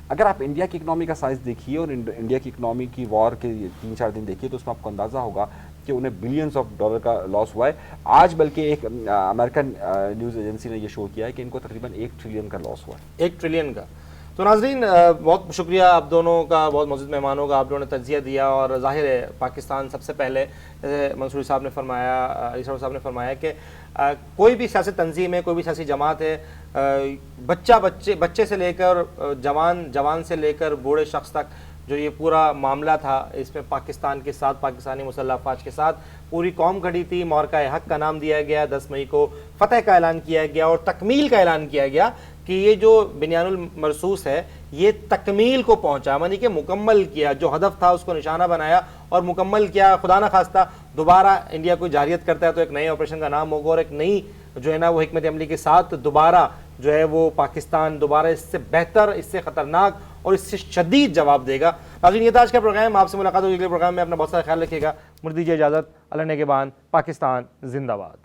اگر آپ انڈیا کی اکنامی کا سائز دیکھیے اور انڈیا کی اکنامی کی وار کے 3-4 دن دیکھیے تو اس میں آپ کو اندازہ ہوگا کہ انہیں بلینز آف ڈالر کا لاس ہوا ہے. آج بلکہ ایک امریکن نیوز ایجنسی نے یہ شو کیا ہے کہ ان کو تقریباً 1 ٹریلین کا لاس ہوا ہے. 1 ٹریلین کا. تو ناظرین بہت شکریہ آپ دونوں کا، بہت معزز مہمانوں کا، آپ لوگوں نے تجزیہ دیا. اور ظاہر ہے پاکستان سب سے پہلے منصوری صاحب نے فرمایا، علی سرور صاحب نے فرمایا کہ کوئی بھی سیاسی تنظیم ہے، کوئی بھی سیاسی جماعت ہے، بچے سے لے کر جوان سے لے کر بوڑھے شخص تک جو یہ پورا معاملہ تھا، اس میں پاکستان کے ساتھ، پاکستانی مسلح افواج کے ساتھ پوری قوم کھڑی تھی. معرکہ حق کا نام دیا گیا، 10 مئی کو فتح کا اعلان کیا گیا اور تکمیل کا اعلان کیا گیا کہ یہ جو بنیان المرصوص ہے یہ تکمیل کو پہنچا، یعنی کہ مکمل کیا. جو ہدف تھا اس کو نشانہ بنایا اور مکمل کیا. خدا نہ خواستہ دوبارہ انڈیا کوئی جارحیت کرتا ہے تو ایک نئے آپریشن کا نام ہوگا اور ایک نئی جو ہے نا وہ حکمت عملی کے ساتھ دوبارہ جو ہے وہ پاکستان دوبارہ اس سے بہتر، اس سے خطرناک اور اس سے شدید جواب دے گا. ناظرین یہ تھا آج کا پروگرام. آپ سے ملاقات ہوگی اگلے پروگرام میں. اپنا بہت سارا خیال رکھیے گا. مجھے دیجیے اجازت. اللہ نگہبان. پاکستان زندہ باد.